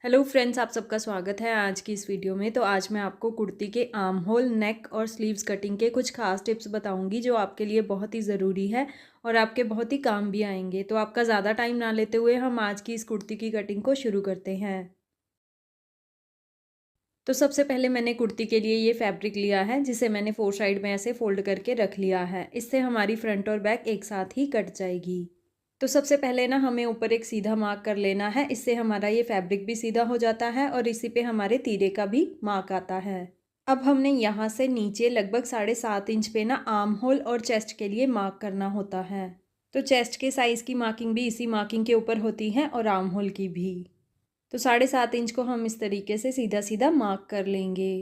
Hello friends, आप सबका स्वागत है आज की इस वीडियो में। तो आज मैं आपको कुर्ती के आर्म होल, नेक और स्लीव्स कटिंग के कुछ खास टिप्स बताऊंगी जो आपके लिए बहुत ही ज़रूरी है और आपके बहुत ही काम भी आएंगे। तो आपका ज़्यादा टाइम ना लेते हुए हम आज की इस कुर्ती की कटिंग को शुरू करते हैं। तो सबसे पहले मैंने कुर्ती के लिए ये फैब्रिक लिया है जिसे मैंने 4 साइड में ऐसे फोल्ड करके रख लिया है। इससे हमारी फ्रंट और बैक एक साथ ही कट जाएगी। तो सबसे पहले ना हमें ऊपर एक सीधा मार्क कर लेना है। इससे हमारा ये फैब्रिक भी सीधा हो जाता है और इसी पे हमारे तीरे का भी मार्क आता है। अब हमने यहाँ से नीचे लगभग 7.5 इंच पे ना आर्म होल और चेस्ट के लिए मार्क करना होता है। तो चेस्ट के साइज़ की मार्किंग भी इसी मार्किंग के ऊपर होती है और आर्म होल की भी। तो 7.5 इंच को हम इस तरीके से सीधा सीधा मार्क कर लेंगे।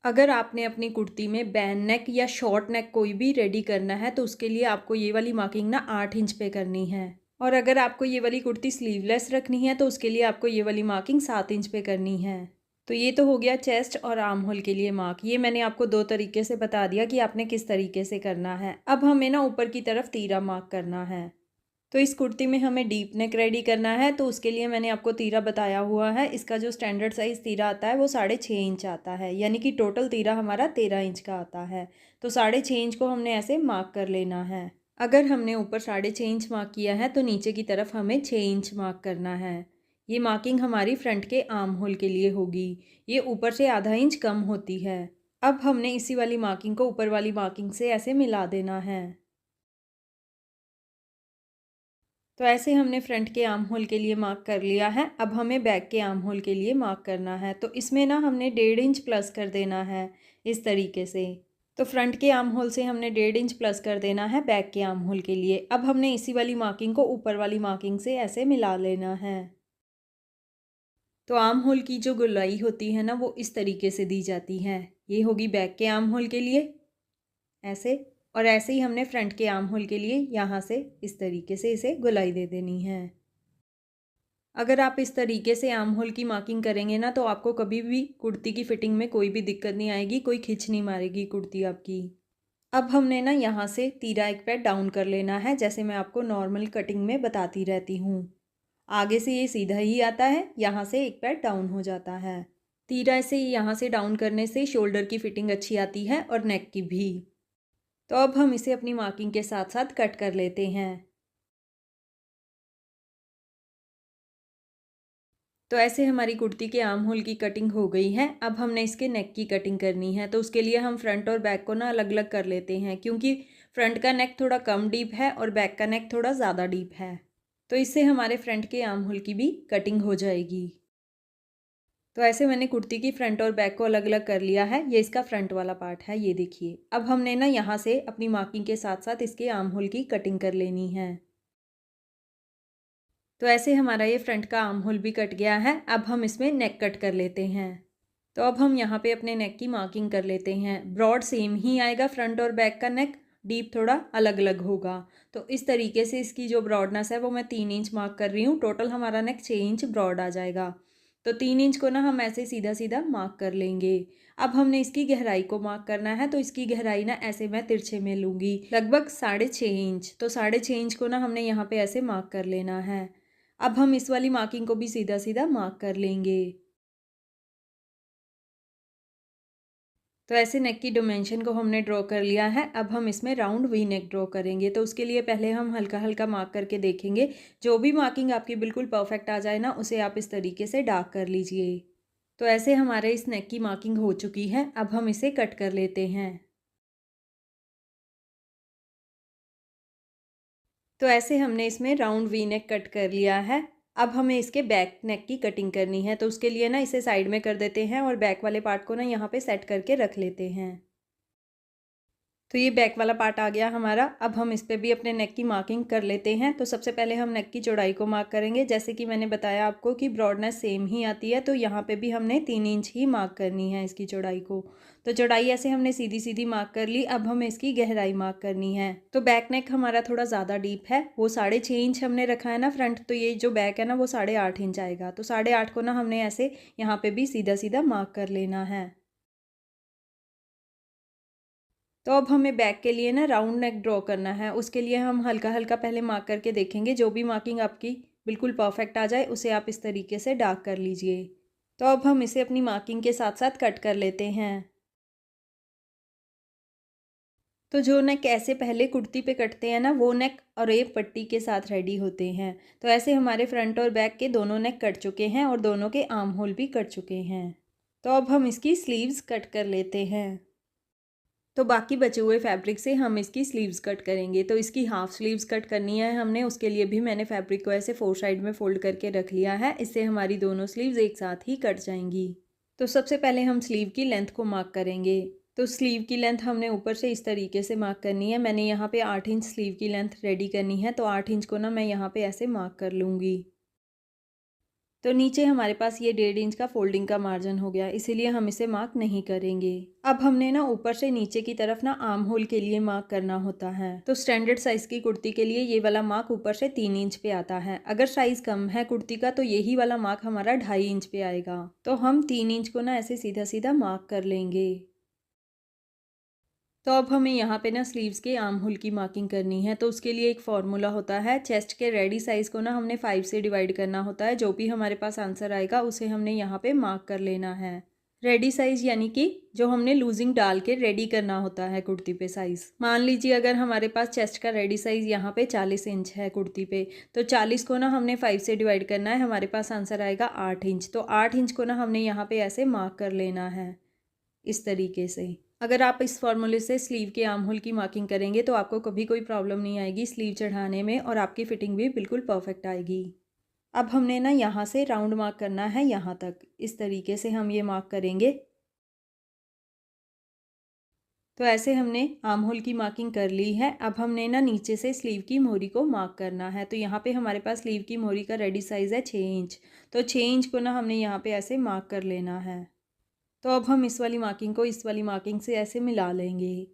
अगर आपने अपनी कुर्ती में बैन नेक या शॉर्ट नेक कोई भी रेडी करना है तो उसके लिए आपको ये वाली मार्किंग ना 8 इंच पे करनी है। और अगर आपको ये वाली कुर्ती स्लीवलेस रखनी है तो उसके लिए आपको ये वाली मार्किंग 7 इंच पे करनी है। तो ये तो हो गया चेस्ट और आर्म होल के लिए मार्क। ये मैंने आपको 2 तरीके से बता दिया कि आपने किस तरीके से करना है। अब हमें ना ऊपर की तरफ तीरा मार्क करना है। तो इस कुर्ती में हमें डीप नेक रेडी करना है तो उसके लिए मैंने आपको तीरा बताया हुआ है। इसका जो स्टैंडर्ड साइज़ तीरा आता है वो 6.5 इंच आता है, यानी कि टोटल तीरा हमारा 13 इंच का आता है। तो 6.5 इंच को हमने ऐसे मार्क कर लेना है। अगर हमने ऊपर 6.5 इंच मार्क किया है तो नीचे की तरफ हमें 6 इंच मार्क करना है। ये मार्किंग हमारी फ्रंट के आर्म होल के लिए होगी। ये ऊपर से आधा इंच कम होती है। अब हमने इसी वाली मार्किंग को ऊपर वाली मार्किंग से ऐसे मिला देना है। तो ऐसे हमने फ्रंट के आर्म होल के लिए मार्क कर लिया है। अब हमें बैक के आर्म होल के लिए मार्क करना है। तो इसमें ना हमने 1.5 इंच प्लस कर देना है इस तरीके से। तो फ्रंट के आर्म होल से हमने 1.5 इंच प्लस कर देना है बैक के आर्म होल के लिए। अब हमने इसी वाली मार्किंग को ऊपर वाली मार्किंग से ऐसे मिला लेना है। तो आर्म होल की जो गोलाई होती है ना वो इस तरीके से दी जाती है। ये होगी बैक के आर्म होल के लिए ऐसे, और ऐसे ही हमने फ्रंट के आर्म होल के लिए यहाँ से इस तरीके से इसे गोलाई दे देनी है। अगर आप इस तरीके से आर्म होल की मार्किंग करेंगे ना तो आपको कभी भी कुर्ती की फिटिंग में कोई भी दिक्कत नहीं आएगी, कोई खिंच नहीं मारेगी कुर्ती आपकी। अब हमने ना यहाँ से तीरा एक पैर डाउन कर लेना है, जैसे मैं आपको नॉर्मल कटिंग में बताती रहती हूँ। आगे से ये सीधा ही आता है, यहाँ से एक पैर डाउन हो जाता है। तीरा से यहाँ से डाउन करने से शोल्डर की फिटिंग अच्छी आती है और नेक की भी। तो अब हम इसे अपनी मार्किंग के साथ साथ कट कर लेते हैं। तो ऐसे हमारी कुर्ती के आर्म होल की कटिंग हो गई है। अब हमने इसके नेक की कटिंग करनी है। तो उसके लिए हम फ्रंट और बैक को ना अलग अलग कर लेते हैं, क्योंकि फ्रंट का नेक थोड़ा कम डीप है और बैक का नेक थोड़ा ज़्यादा डीप है। तो इससे हमारे फ्रंट के आर्म होल की भी कटिंग हो जाएगी। तो ऐसे मैंने कुर्ती की फ्रंट और बैक को अलग अलग कर लिया है। ये इसका फ्रंट वाला पार्ट है, ये देखिए। अब हमने ना यहाँ से अपनी मार्किंग के साथ साथ इसके आर्म होल की कटिंग कर लेनी है। तो ऐसे हमारा ये फ्रंट का आर्म होल भी कट गया है। अब हम इसमें नेक कट कर लेते हैं। तो अब हम यहाँ पे अपने नेक की मार्किंग कर लेते हैं। ब्रॉड सेम ही आएगा फ्रंट और बैक का नेक, डीप थोड़ा अलग अलग होगा। तो इस तरीके से इसकी जो ब्रॉडनेस है वो मैं 3 इंच मार्क कर रही हूँ। टोटल हमारा नेक 6 इंच ब्रॉड आ जाएगा। तो 3 इंच को ना हम ऐसे सीधा सीधा मार्क कर लेंगे। अब हमने इसकी गहराई को मार्क करना है। तो इसकी गहराई ना ऐसे मैं तिरछे में लूँगी, लगभग 6.5 इंच। तो 6.5 इंच को ना हमने यहाँ पे ऐसे मार्क कर लेना है। अब हम इस वाली मार्किंग को भी सीधा सीधा मार्क कर लेंगे। तो ऐसे नेक की डायमेंशन को हमने ड्रॉ कर लिया है। अब हम इसमें राउंड वी नेक ड्रॉ करेंगे। तो उसके लिए पहले हम हल्का हल्का मार्क करके देखेंगे। जो भी मार्किंग आपकी बिल्कुल परफेक्ट आ जाए ना उसे आप इस तरीके से डार्क कर लीजिए। तो ऐसे हमारे इस नेक की मार्किंग हो चुकी है। अब हम इसे कट कर लेते हैं। तो ऐसे हमने इसमें राउंड वी नेक कट कर लिया है। अब हमें इसके बैक नेक की कटिंग करनी है। तो उसके लिए ना इसे साइड में कर देते हैं और बैक वाले पार्ट को ना यहाँ पे सेट करके रख लेते हैं। तो ये बैक वाला पार्ट आ गया हमारा। अब हम इस पे भी अपने नेक की मार्किंग कर लेते हैं। तो सबसे पहले हम नेक की चौड़ाई को मार्क करेंगे। जैसे कि मैंने बताया आपको कि ब्रॉडनेस सेम ही आती है, तो यहाँ पे भी हमने 3 इंच ही मार्क करनी है इसकी चौड़ाई को। तो चौड़ाई ऐसे हमने सीधी सीधी मार्क कर ली। अब हमें इसकी गहराई मार्क करनी है। तो बैक नेक हमारा थोड़ा ज़्यादा डीप है, वो 6.5 इंच हमने रखा है ना फ्रंट। तो ये जो बैक है ना वो 8.5 इंच आएगा। तो 8.5 को ना हमने ऐसे यहाँ पे भी सीधा सीधा मार्क कर लेना है। तो अब हमें बैक के लिए ना राउंड नेक ड्रॉ करना है। उसके लिए हम हल्का हल्का पहले मार्क करके देखेंगे। जो भी मार्किंग आपकी बिल्कुल परफेक्ट आ जाए उसे आप इस तरीके से डार्क कर लीजिए। तो अब हम इसे अपनी मार्किंग के साथ साथ कट कर लेते हैं। तो जो नेक ऐसे पहले कुर्ती पे कटते हैं ना, वो नेक और एक पट्टी के साथ रेडी होते हैं। तो ऐसे हमारे फ्रंट और बैक के दोनों नेक कट चुके हैं और दोनों के आर्म होल भी कट चुके हैं। तो अब हम इसकी स्लीव्स कट कर लेते हैं। तो बाकी बचे हुए फैब्रिक से हम इसकी स्लीव्स कट करेंगे। तो इसकी हाफ स्लीव्स कट करनी है हमने, उसके लिए भी मैंने फैब्रिक को ऐसे 4 साइड में फोल्ड करके रख लिया है। इससे हमारी दोनों स्लीव्स एक साथ ही कट जाएंगी। तो सबसे पहले हम स्लीव की लेंथ को मार्क करेंगे। तो स्लीव की लेंथ हमने ऊपर से इस तरीके से मार्क करनी है। मैंने यहाँ पे 8 इंच स्लीव की लेंथ रेडी करनी है। तो 8 इंच को ना मैं यहाँ पे ऐसे मार्क कर लूँगी। तो नीचे हमारे पास ये 1.5 इंच का फोल्डिंग का मार्जिन हो गया, इसीलिए हम इसे मार्क नहीं करेंगे। अब हमने ना ऊपर से नीचे की तरफ ना आर्म होल के लिए मार्क करना होता है। तो स्टैंडर्ड साइज की कुर्ती के लिए ये वाला मार्क ऊपर से 3 इंच पे आता है। अगर साइज कम है कुर्ती का तो यही वाला मार्क हमारा 2.5 इंच पे आएगा। तो हम 3 इंच को ना ऐसे सीधा सीधा मार्क कर लेंगे। तो अब हमें यहाँ पे ना स्लीव्स के आर्म होल की मार्किंग करनी है। तो उसके लिए एक फॉर्मूला होता है, चेस्ट के रेडी साइज़ को ना हमने 5 से डिवाइड करना होता है। जो भी हमारे पास आंसर आएगा उसे हमने यहाँ पे मार्क कर लेना है। रेडी साइज़ यानी कि जो हमने लूजिंग डाल के रेडी करना होता है कुर्ती पे साइज़। मान लीजिए अगर हमारे पास चेस्ट का रेडी साइज़ यहाँ पे 40 इंच है कुर्ती पे, तो 40 को ना हमने 5 से डिवाइड करना है, हमारे पास आंसर आएगा 8 इंच। तो 8 इंच को ना हमने यहाँ पे ऐसे मार्क कर लेना है इस तरीके से। अगर आप इस फॉर्मूले से स्लीव के आर्म होल की मार्किंग करेंगे तो आपको कभी कोई प्रॉब्लम नहीं आएगी स्लीव चढ़ाने में, और आपकी फिटिंग भी बिल्कुल परफेक्ट आएगी। अब हमने ना यहाँ से राउंड मार्क करना है यहाँ तक, इस तरीके से हम ये मार्क करेंगे। तो ऐसे हमने आर्म होल की मार्किंग कर ली है। अब हमने ना नीचे से स्लीव की मोहरी को मार्क करना है। तो यहाँ पे हमारे पास स्लीव की मोहरी का रेडी साइज़ है 6 इंच। तो 6 इंच को ना हमने यहाँ पे ऐसे मार्क कर लेना है। तो अब हम इस वाली मार्किंग को इस वाली मार्किंग से ऐसे मिला लेंगे,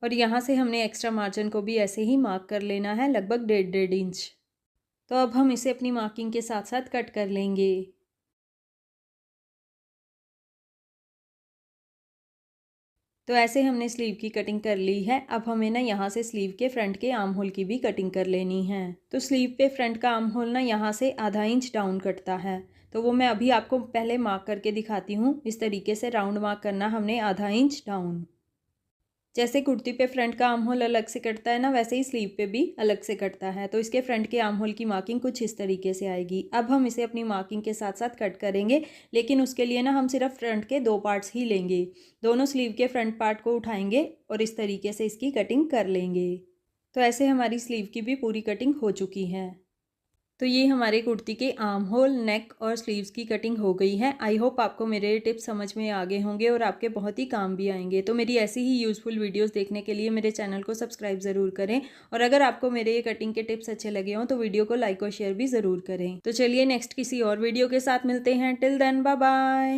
और यहाँ से हमने एक्स्ट्रा मार्जिन को भी ऐसे ही मार्क कर लेना है, लगभग 1.5 इंच। तो अब हम इसे अपनी मार्किंग के साथ साथ कट कर लेंगे। तो ऐसे हमने स्लीव की कटिंग कर ली है। अब हमें ना यहाँ से स्लीव के फ्रंट के आर्म होल की भी कटिंग कर लेनी है। तो स्लीव पे फ्रंट का आर्म होल ना यहाँ से आधा इंच डाउन कटता है। तो वो मैं अभी आपको पहले मार्क करके दिखाती हूँ। इस तरीके से राउंड मार्क करना हमने आधा इंच डाउन। जैसे कुर्ती पे फ्रंट का आर्म होल अलग से कटता है ना, वैसे ही स्लीव पे भी अलग से कटता है। तो इसके फ्रंट के आर्म होल की मार्किंग कुछ इस तरीके से आएगी। अब हम इसे अपनी मार्किंग के साथ साथ कट करेंगे, लेकिन उसके लिए ना हम सिर्फ फ्रंट के 2 पार्ट्स ही लेंगे। दोनों स्लीव के फ्रंट पार्ट को उठाएंगे और इस तरीके से इसकी कटिंग कर लेंगे। तो ऐसे हमारी स्लीव की भी पूरी कटिंग हो चुकी है। तो ये हमारे कुर्ती के आर्म होल, नेक और स्लीव्स की कटिंग हो गई है। आई होप आपको मेरे टिप्स समझ में आ गए होंगे और आपके बहुत ही काम भी आएंगे। तो मेरी ऐसी ही यूज़फुल वीडियोस देखने के लिए मेरे चैनल को सब्सक्राइब ज़रूर करें, और अगर आपको मेरे ये कटिंग के टिप्स अच्छे लगे हों तो वीडियो को लाइक और शेयर भी ज़रूर करें। तो चलिए नेक्स्ट किसी और वीडियो के साथ मिलते हैं। Till then bye bye.